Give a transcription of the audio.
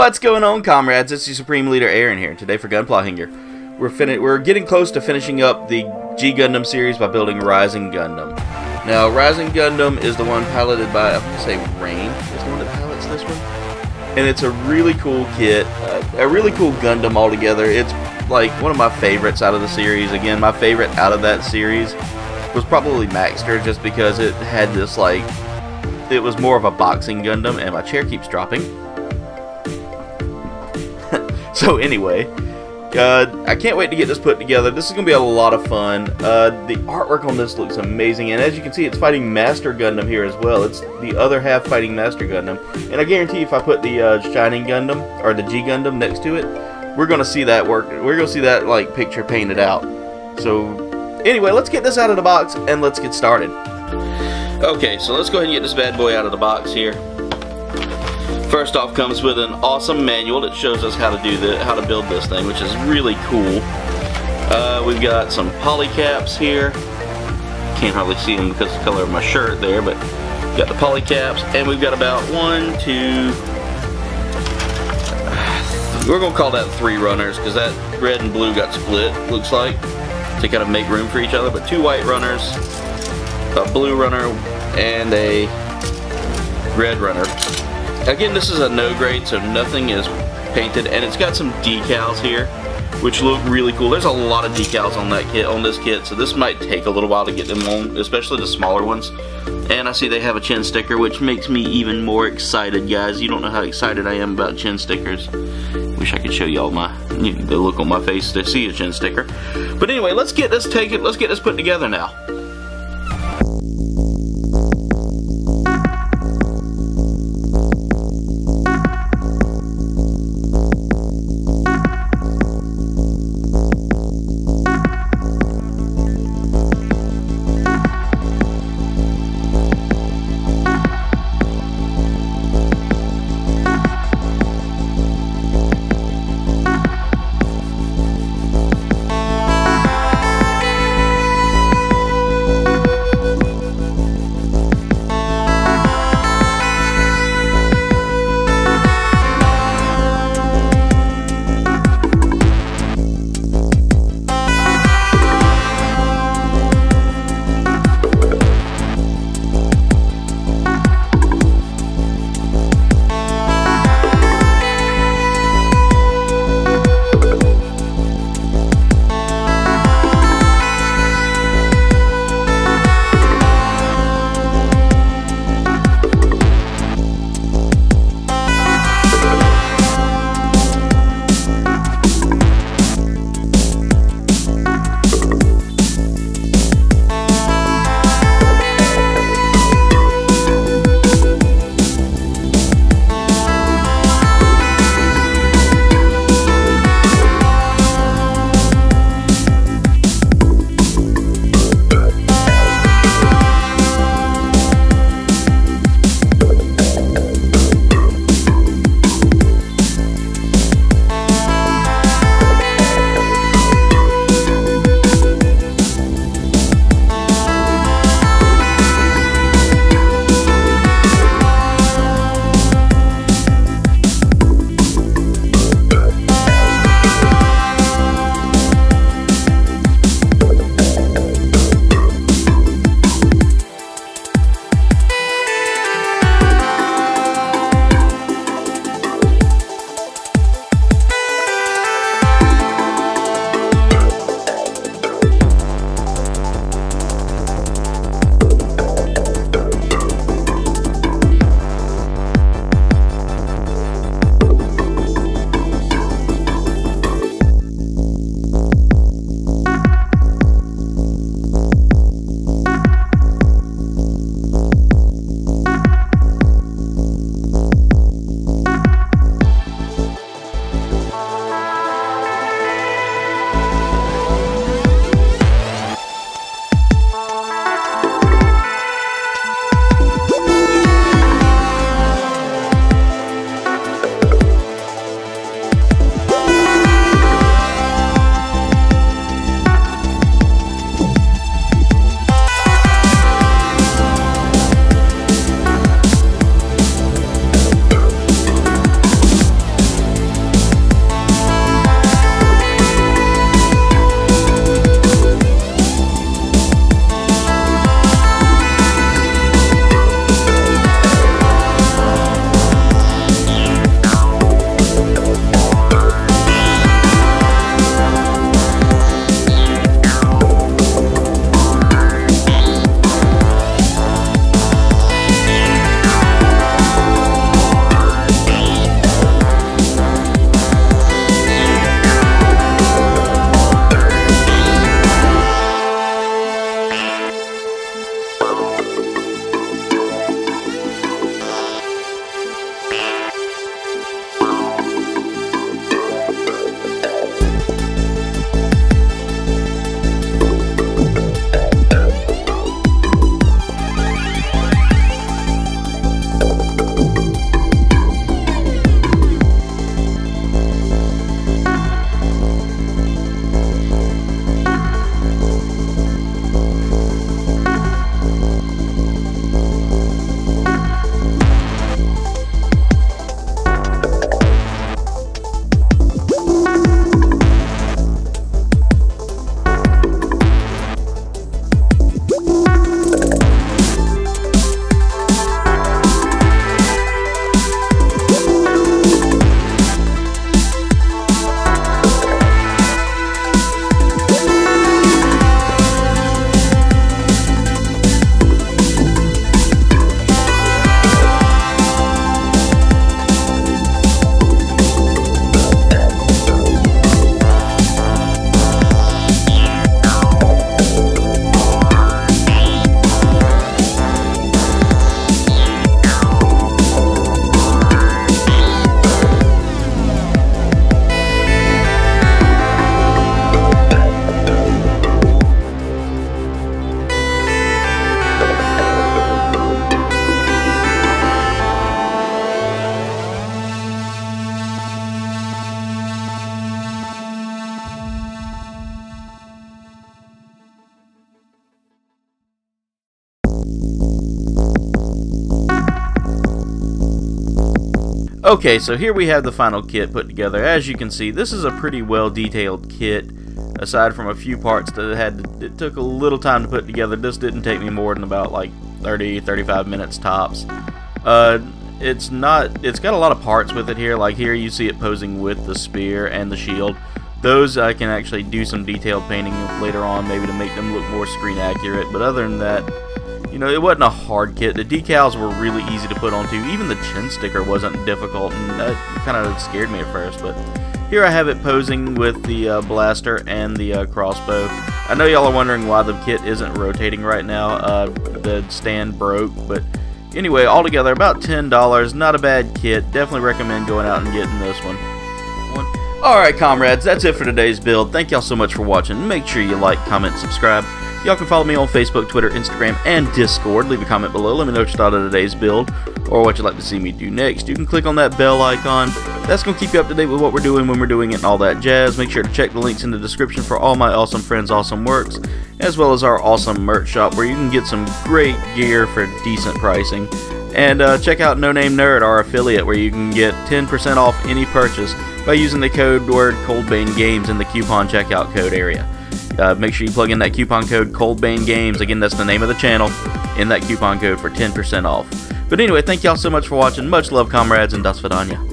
What's going on, comrades? It's your Supreme Leader Aaron here. Today for Gunpla Hangar, we're getting close to finishing up the G Gundam series by building Rising Gundam. Now, Rising Gundam is the one piloted by, I'm going to say Rain is the one that pilots this one. And it's a really cool kit, a really cool Gundam altogether. It's like one of my favorites out of the series. Again, my favorite out of that series was probably Maxter, just because it had this, like, it was more of a boxing Gundam, and my chair keeps dropping. So anyway, I can't wait to get this put together. This is going to be a lot of fun. The artwork on this looks amazing, and as you can see, it's fighting Master Gundam here as well. It's the other half fighting Master Gundam, and I guarantee if I put the Shining Gundam, or the G Gundam next to it, we're going to see that work. We're going to see that, like, picture painted out. So anyway, let's get this out of the box, and let's get started. Okay, so let's go ahead and get this bad boy out of the box here. First off, comes with an awesome manual that shows us how to do how to build this thing, which is really cool. We've got some poly caps here. Can't hardly see them because of the color of my shirt there, but we've got the poly caps, and we've got about we're gonna call that 3 runners, because that red and blue got split, looks like, to kind of make room for each other. But 2 white runners, a blue runner, and a red runner. Again, this is a no grade, so nothing is painted, and it's got some decals here, which look really cool. There's a lot of decals on this kit, so this might take a little while to get them on, especially the smaller ones. And I see they have a chin sticker, which makes me even more excited, guys. You don't know how excited I am about chin stickers. Wish I could show y'all the look on my face to see a chin sticker. But anyway, let's get this put together now. Okay, so here we have the final kit put together. As you can see, this is a pretty well detailed kit. Aside from a few parts that it took a little time to put together. This didn't take me more than about like 30-35 minutes tops. It's got a lot of parts with it here. Like here you see it posing with the spear and the shield. Those I can actually do some detailed painting later on, maybe to make them look more screen accurate. But other than that, you know, it wasn't a hard kit. The decals were really easy to put onto. Even the chin sticker wasn't difficult, and that kind of scared me at first. But here I have it posing with the blaster and the crossbow. I know y'all are wondering why the kit isn't rotating right now. The stand broke, but anyway, altogether about $10. Not a bad kit. Definitely recommend going out and getting this one. Alright comrades, that's it for today's build. Thank y'all so much for watching. Make sure you like, comment, subscribe. Y'all can follow me on Facebook, Twitter, Instagram, and Discord. Leave a comment below. Let me know what you thought of today's build or what you'd like to see me do next. You can click on that bell icon. That's going to keep you up to date with what we're doing, when we're doing it, and all that jazz. Make sure to check the links in the description for all my awesome friends' awesome works, as well as our awesome merch shop where you can get some great gear for decent pricing. And check out No Name Nerd, our affiliate, where you can get 10% off any purchase by using the code word Kouldbaynegames in the coupon checkout code area. Make sure you plug in that coupon code Kouldbaynegames. Again, that's the name of the channel, in that coupon code for 10% off. But anyway, thank y'all so much for watching. Much love, comrades, and das vidanya.